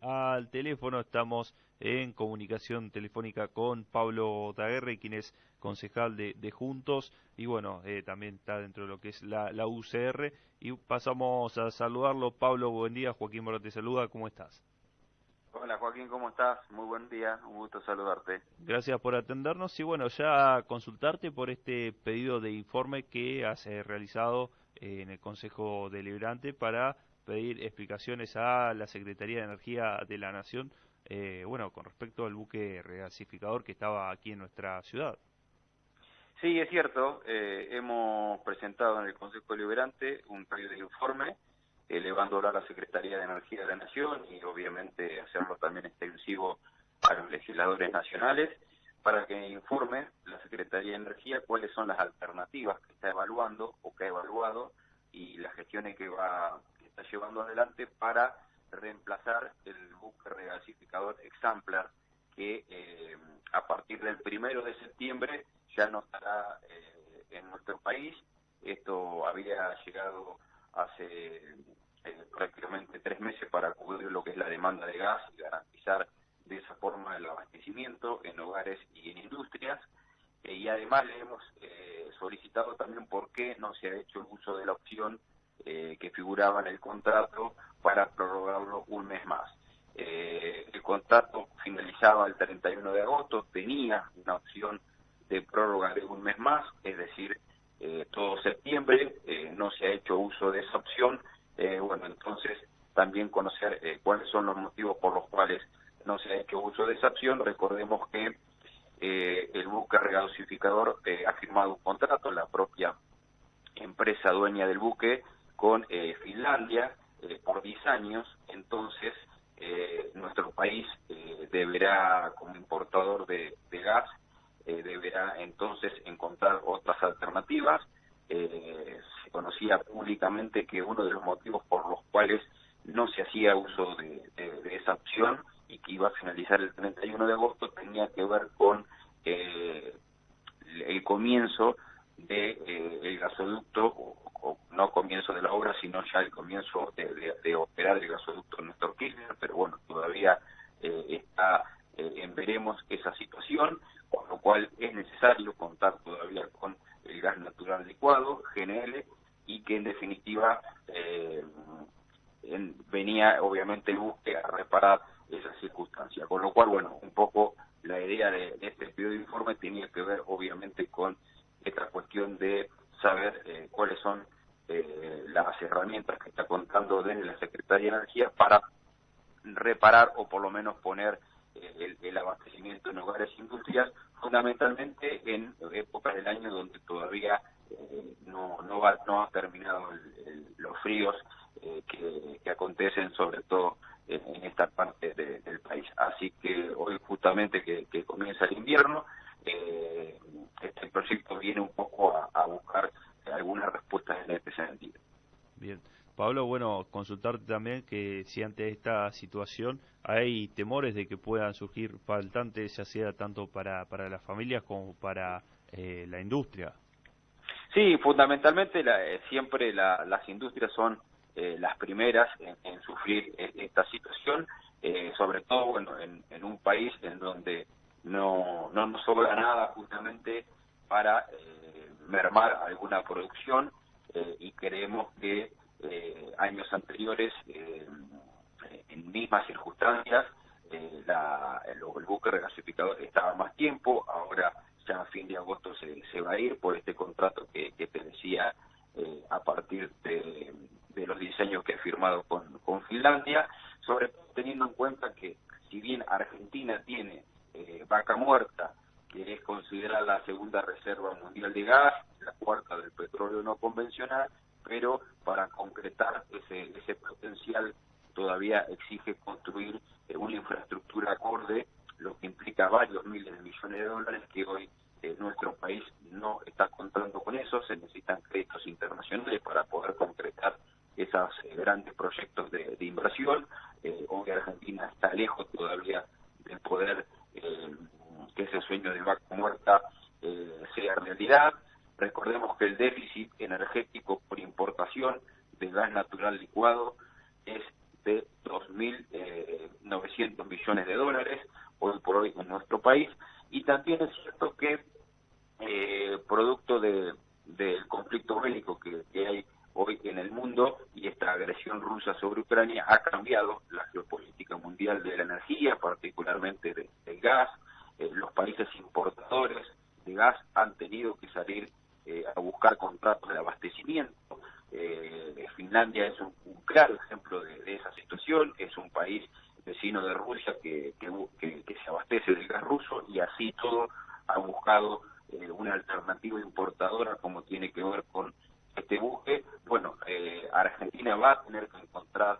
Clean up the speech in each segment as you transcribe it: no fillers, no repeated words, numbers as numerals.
Al teléfono estamos en comunicación telefónica con Pablo Daguerre, quien es concejal de Juntos y bueno, también está dentro de lo que es la UCR y pasamos a saludarlo. Pablo, buen día. Joaquín Moro te saluda, ¿cómo estás? Hola Joaquín, ¿cómo estás? Muy buen día, un gusto saludarte. Gracias por atendernos y bueno, ya consultarte por este pedido de informe que has realizado en el Consejo Deliberante para pedir explicaciones a la Secretaría de Energía de la Nación, bueno, con respecto al buque regasificador que estaba aquí en nuestra ciudad. Sí, es cierto, hemos presentado en el Consejo Deliberante un pedido de informe, elevándolo a la Secretaría de Energía de la Nación y obviamente hacerlo también extensivo a los legisladores nacionales para que informe la Secretaría de Energía cuáles son las alternativas que está evaluando o que ha evaluado y las gestiones que está llevando adelante para reemplazar el buque regasificador Exemplar que a partir del 1 de septiembre ya no estará en nuestro país. Esto había llegado hace prácticamente 3 meses para cubrir lo que es la demanda de gas y garantizar de esa forma el abastecimiento en hogares y en industrias. Y además le hemos solicitado también por qué no se ha hecho uso de la opción que figuraba en el contrato para prorrogarlo un mes más. El contrato finalizaba el 31 de agosto, tenía una opción de prórroga de un mes más, es decir, todo septiembre, no se ha hecho uso de esa opción. Bueno, entonces también conocer cuáles son los motivos por los cuales no se ha hecho uso de esa opción. Recordemos que el buque regasificador ha firmado un contrato, la propia empresa dueña del buque, con Finlandia por 10 años, entonces nuestro país deberá, como importador de gas, deberá entonces encontrar otras alternativas. Se conocía públicamente que uno de los motivos por los cuales no se hacía uso de esa opción y que iba a finalizar el 31 de agosto tenía que ver con el comienzo el gasoducto, o no comienzo de la obra, sino ya el comienzo de operar el gasoducto Néstor Kirchner, pero bueno, todavía está en veremos esa situación, con lo cual es necesario contar todavía con el gas natural licuado, GNL, y que en definitiva venía obviamente el buque a reparar esa circunstancia, con lo cual, bueno, un poco la idea de este pedido de informe tenía que ver obviamente con esta cuestión de saber cuáles son las herramientas que está contando desde la Secretaría de Energía para reparar o por lo menos poner el abastecimiento en hogares e industrias, fundamentalmente en épocas del año donde todavía no ha terminado los fríos que acontecen sobre todo en esta parte del país. Así que hoy justamente que comienza el invierno, este proyecto viene un poco a buscar algunas respuestas en este sentido. Bien. Pablo, bueno, consultarte también que si ante esta situación hay temores de que puedan surgir faltantes, ya sea tanto para las familias como para la industria. Sí, fundamentalmente siempre las industrias son las primeras en sufrir esta situación, sobre todo bueno en un país en donde no nos sobra nada justamente para mermar alguna producción y creemos que años anteriores en mismas circunstancias el buque regasificador estaba más tiempo, ahora ya a fin de agosto se va a ir por este contrato que te decía a partir de los diseños que ha firmado con Finlandia, sobre todo teniendo en cuenta que si bien Argentina tiene Vaca Muerta, que es considerada la segunda reserva mundial de gas, la cuarta del petróleo no convencional, pero para concretar ese potencial todavía exige construir una infraestructura acorde, lo que implica varios miles de millones de dólares que hoy nuestro país no está contando con eso. Se necesitan créditos internacionales para poder concretar esos grandes proyectos de inversión. Hoy Argentina está lejos todavía de poder que ese sueño de Vaca Muerta sea realidad. Recordemos que el déficit energético por importación de gas natural licuado es de 2.000 900 millones de dólares hoy por hoy en nuestro país, y también es cierto que producto del conflicto bélico que hay hoy en el mundo y esta agresión rusa sobre Ucrania ha cambiado la geopolítica mundial de la energía, particularmente del gas. Los países importadores de gas han tenido que salir a buscar contratos de abastecimiento. Finlandia es un claro ejemplo de esa situación, es un país vecino de Rusia que se abastece del gas ruso, y así todo ha buscado una alternativa importadora como tiene que ver con este buque. Bueno, Argentina va a tener que encontrar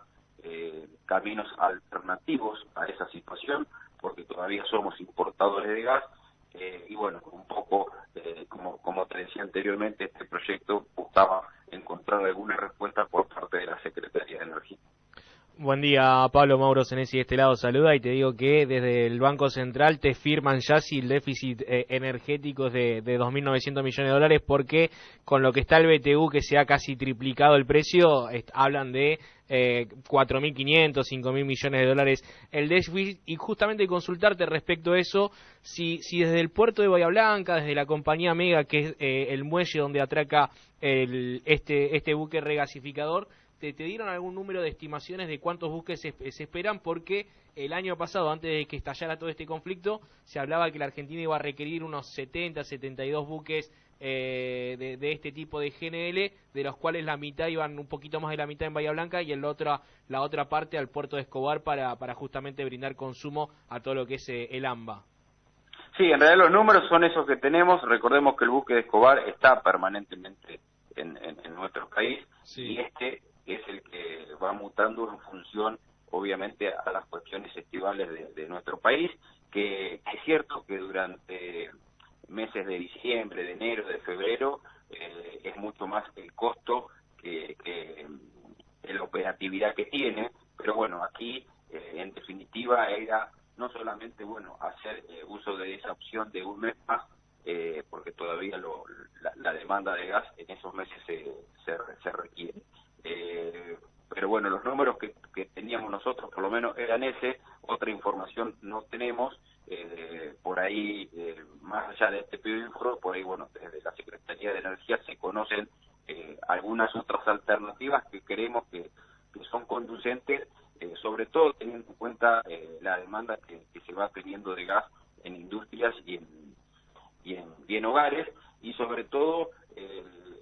caminos alternativos a esa situación, porque todavía somos importadores de gas, y bueno, un poco, como te decía anteriormente, este proyecto buscaba encontrar alguna respuesta por parte de la Secretaría de Energía. Buen día, Pablo. Mauro Senesi de este lado saluda y te digo que desde el Banco Central te firman ya si el déficit energético es de 2.900 millones de dólares, porque con lo que está el BTU, que se ha casi triplicado el precio, hablan de 4.500, 5.000 millones de dólares el déficit. Y justamente consultarte respecto a eso, si desde el puerto de Bahía Blanca, desde la compañía Mega, que es el muelle donde atraca este buque regasificador, ¿te dieron algún número de estimaciones de cuántos buques se esperan? Porque el año pasado, antes de que estallara todo este conflicto, se hablaba que la Argentina iba a requerir unos 70, 72 buques de este tipo de GNL, de los cuales la mitad iban, un poquito más de la mitad en Bahía Blanca, y la otra parte al puerto de Escobar para justamente brindar consumo a todo lo que es el AMBA. Sí, en realidad los números son esos que tenemos. Recordemos que el buque de Escobar está permanentemente en nuestro país, sí, y este es el que va mutando en función, obviamente, a las cuestiones estivales de nuestro país, que es cierto que durante meses de diciembre, de enero, de febrero, es mucho más el costo que la operatividad que tiene, pero bueno, aquí, en definitiva, era no solamente, bueno, hacer uso de esa opción de un mes más, porque todavía la demanda de gas en esos meses se requiere. Pero bueno, los números que teníamos nosotros por lo menos eran ese. Otra información no tenemos, por ahí, más allá de este pedido de informe, por ahí, bueno, desde la Secretaría de Energía se conocen algunas otras alternativas que creemos que son conducentes, sobre todo teniendo en cuenta la demanda que se va teniendo de gas en industrias y en hogares, y sobre todo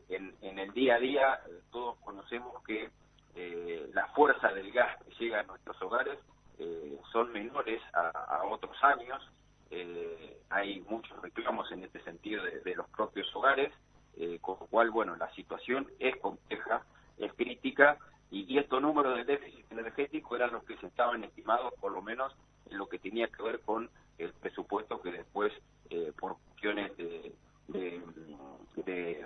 en el día a día. Todos conocemos que la fuerza del gas que llega a nuestros hogares son menores a otros años. Hay muchos reclamos en este sentido de los propios hogares, con lo cual, bueno, la situación es compleja, es crítica, y estos números de déficit energético eran los que se estaban estimados, por lo menos en lo que tenía que ver con el presupuesto que después, por cuestiones de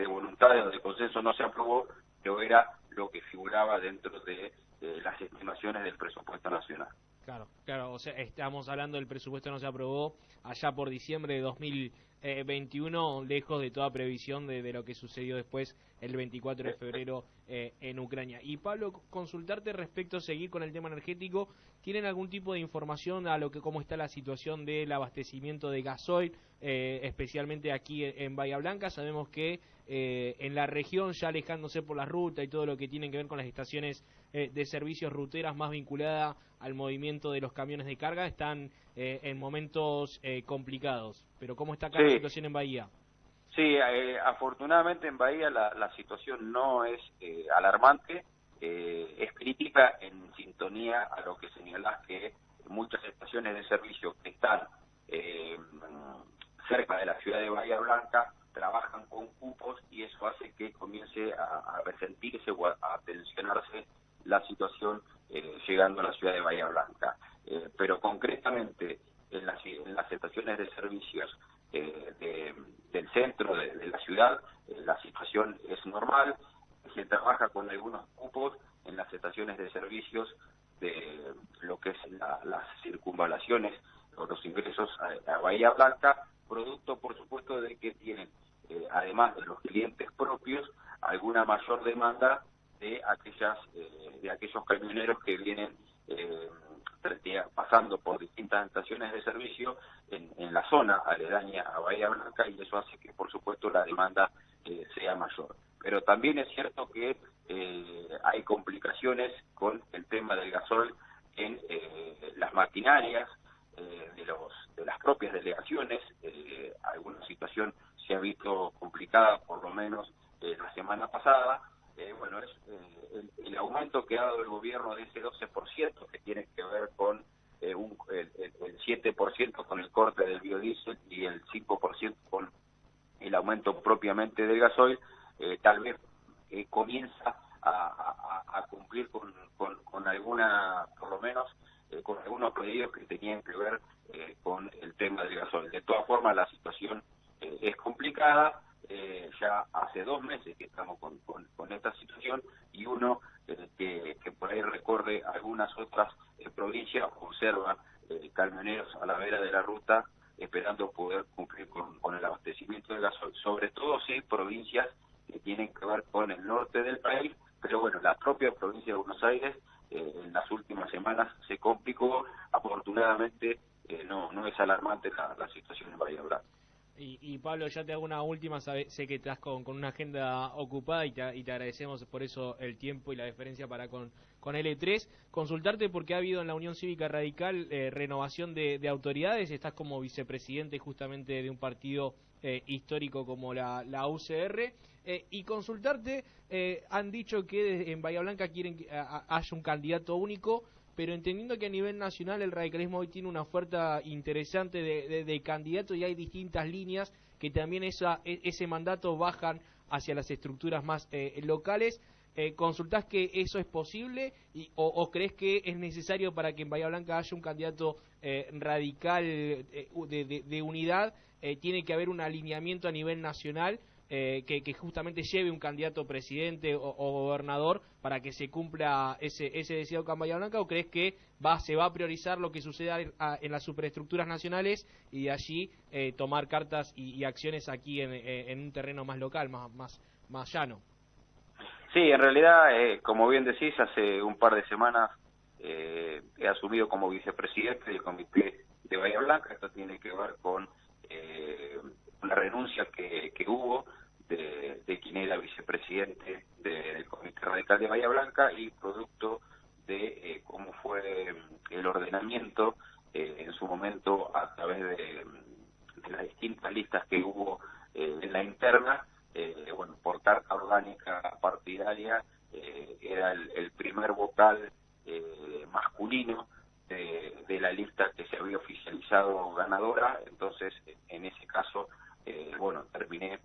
voluntad o de consenso, no se aprobó, pero era lo que figuraba dentro de las estimaciones del presupuesto nacional. Claro, o sea, estamos hablando del presupuesto no se aprobó allá por diciembre de 2021, lejos de toda previsión de lo que sucedió después el 24 de febrero en Ucrania. Y Pablo, consultarte respecto a seguir con el tema energético, ¿tienen algún tipo de información a lo que cómo está la situación del abastecimiento de gasoil, especialmente aquí en Bahía Blanca? Sabemos que en la región, ya alejándose por la ruta y todo lo que tiene que ver con las estaciones de servicios ruteras más vinculada al movimiento de los camiones de carga, están en momentos complicados. Pero ¿cómo está acá la situación en Bahía? Sí, afortunadamente en Bahía la situación no es alarmante, es crítica, en sintonía a lo que señalás, que muchas estaciones de servicio que están cerca de la ciudad de Bahía Blanca trabajan con cupos, y eso hace que comience a resentirse o a tensionarse la situación llegando a la ciudad de Bahía Blanca. Pero concretamente en las estaciones de servicios del centro de la ciudad, la situación es normal. Se trabaja con algunos cupos en las estaciones de servicios de lo que es las circunvalaciones o los ingresos a Bahía Blanca, producto por supuesto de que tienen, además de los clientes propios, alguna mayor demanda de aquellos camioneros que vienen pasando por distintas estaciones de servicio en la zona aledaña a Bahía Blanca, y eso hace que, por supuesto, la demanda sea mayor. Pero también es cierto que hay complicaciones con el tema del gasol en las maquinarias de las propias delegaciones. Alguna situación se ha visto complicada, por lo menos la semana pasada. Bueno, es el aumento que ha dado el gobierno de ese 12%, que tiene que ver con el 7% con el corte del biodiesel y el 5% con el aumento propiamente del gasoil, tal vez comienza a cumplir con alguna, por lo menos, con algunos pedidos que tenían que ver con el tema del gasoil. De todas formas, la situación es complicada. Ya hace 2 meses que estamos con esta situación, y uno que por ahí recorre algunas otras provincias observa camioneros a la vera de la ruta esperando poder cumplir con el abastecimiento de gasoil, sobre todo si hay provincias que tienen que ver con el norte del país, pero bueno, la propia provincia de Buenos Aires en las últimas semanas se complicó. Afortunadamente no es alarmante la situación en Bahía Blanca. Y Pablo, ya te hago una última, sé que estás con una agenda ocupada y te agradecemos por eso el tiempo y la deferencia para con L3. Consultarte porque ha habido en la Unión Cívica Radical renovación de autoridades, estás como vicepresidente justamente de un partido histórico como la UCR, y consultarte, han dicho que en Bahía Blanca quieren que haya un candidato único, pero entendiendo que a nivel nacional el radicalismo hoy tiene una oferta interesante de candidatos y hay distintas líneas que también ese mandato bajan hacia las estructuras más locales. ¿Consultás que eso es posible o crees que es necesario para que en Bahía Blanca haya un candidato radical de unidad? Tiene que haber un alineamiento a nivel nacional que justamente lleve un candidato presidente o gobernador para que se cumpla ese deseo acá en Bahía Blanca, o crees que se va a priorizar lo que suceda en las superestructuras nacionales y de allí tomar cartas y acciones aquí en un terreno más local, más llano? Sí, en realidad, como bien decís, hace un par de semanas he asumido como vicepresidente del comité de Bahía Blanca. Esto tiene que ver con una renuncia que hubo de quien era vicepresidente del Comité Radical de Bahía Blanca, y producto de cómo fue el ordenamiento en su momento a través de las distintas listas que hubo en la interna. Bueno, por carta orgánica partidaria era el primer vocal masculino de la lista que se había oficializado ganadora. Entonces, en ese caso, bueno, terminé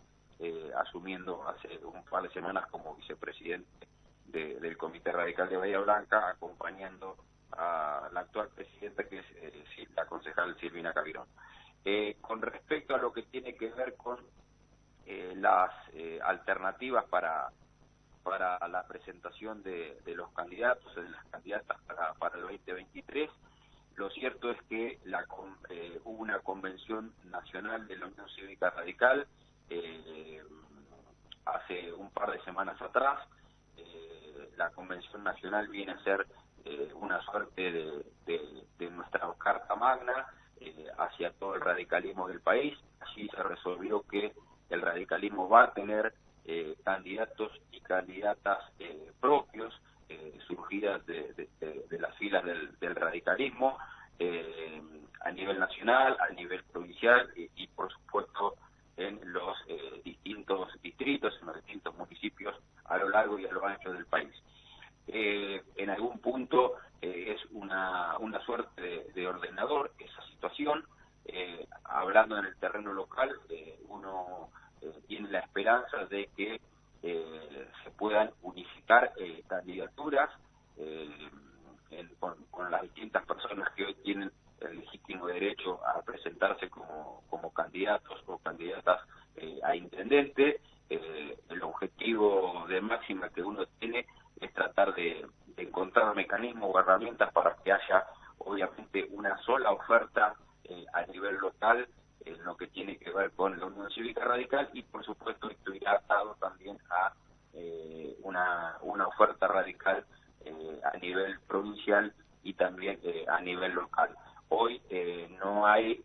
asumiendo hace un par de semanas como vicepresidente del Comité Radical de Bahía Blanca, acompañando a la actual presidenta, que es la concejal Silvina Cavirón. Con respecto a lo que tiene que ver con las alternativas para la presentación de los candidatos, de las candidatas para el 2023, lo cierto es que hubo una convención nacional de la Unión Cívica Radical hace un par de semanas atrás. La convención nacional viene a ser una suerte de nuestra carta magna hacia todo el radicalismo del país. Allí se resolvió que el radicalismo va a tener candidatos y candidatas propios, surgidas de las filas del radicalismo, a nivel nacional, a nivel provincial y por supuesto en los distintos distritos, en los distintos municipios a lo largo y a lo ancho del país. En algún punto es una suerte de ordenador esa situación. Hablando en el terreno local, uno tiene la esperanza de que se puedan unificar candidaturas con las distintas personas que hoy tienen el legítimo derecho a presentarse como candidatos o candidatas a intendente. El objetivo de máxima que uno tiene es tratar de encontrar mecanismos o herramientas para que haya obviamente una sola oferta a nivel local en lo que tiene que ver con la Unión Cívica Radical, y por supuesto esto irá atado también a una oferta radical a nivel provincial y también a nivel local. Hoy no hay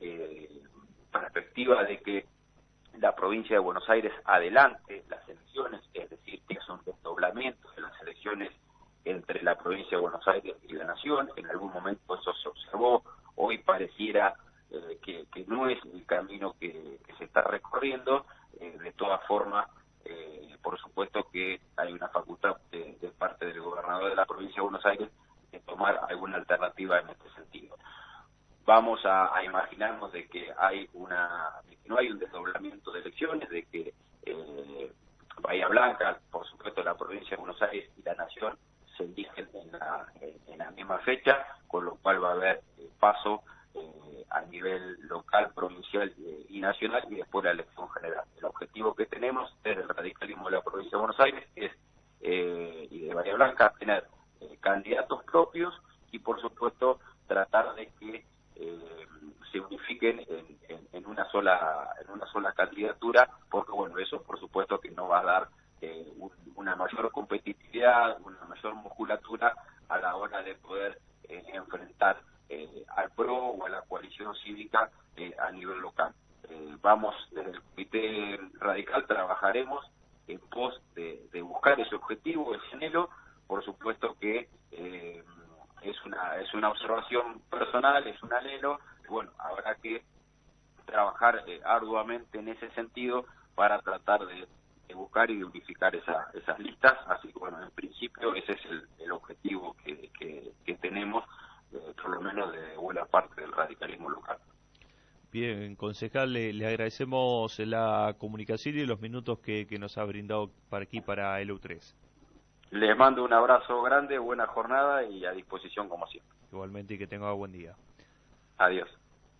perspectiva de que la provincia de Buenos Aires adelante las elecciones, es decir, que es un desdoblamiento de las elecciones entre la provincia de Buenos Aires y la Nación. En algún momento eso se observó, hoy pareciera que no es el camino que se está recorriendo. De todas formas, por supuesto que hay una facultad de parte del gobernador de la provincia de Buenos Aires de tomar alguna alternativa en este sentido. Vamos a imaginarnos de que no hay un desdoblamiento de elecciones, de que Bahía Blanca, por supuesto la provincia de Buenos Aires y la Nación se eligen en la misma fecha, con lo cual va a haber paso a nivel local, provincial y nacional, y después la elección general. El objetivo que tenemos desde el radicalismo de la provincia de Buenos Aires es, y de Bahía Blanca, tener candidatos propios y por supuesto tratar de que se unifiquen en una sola candidatura, porque bueno, eso por supuesto que no va a dar una mayor competitividad, una mayor musculatura a la hora de poder enfrentar al PRO o a la coalición cívica a nivel local. Vamos, desde el Comité Radical trabajaremos en pos de buscar ese objetivo, ese anhelo. Por supuesto que es una observación personal, es un anhelo, bueno, habrá que trabajar arduamente en ese sentido para tratar de buscar y de unificar esas listas. Así que bueno, en principio ese es el objetivo que tenemos, por lo menos de buena parte del radicalismo local. Bien, concejal, le agradecemos la comunicación y los minutos que nos ha brindado para aquí, para el U3. Les mando un abrazo grande, buena jornada y a disposición como siempre. Igualmente, y que tenga buen día. Adiós.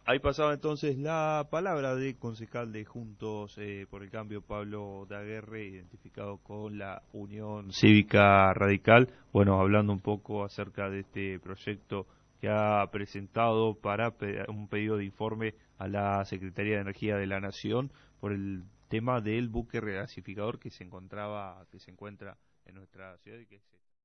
Ahí pasaba entonces la palabra de concejal de Juntos por el Cambio, Pablo Daguerre, identificado con la Unión Cívica Radical. Bueno, hablando un poco acerca de este proyecto que ha presentado para un pedido de informe a la Secretaría de Energía de la Nación por el tema del buque regasificador que se encuentra en nuestra ciudad y que se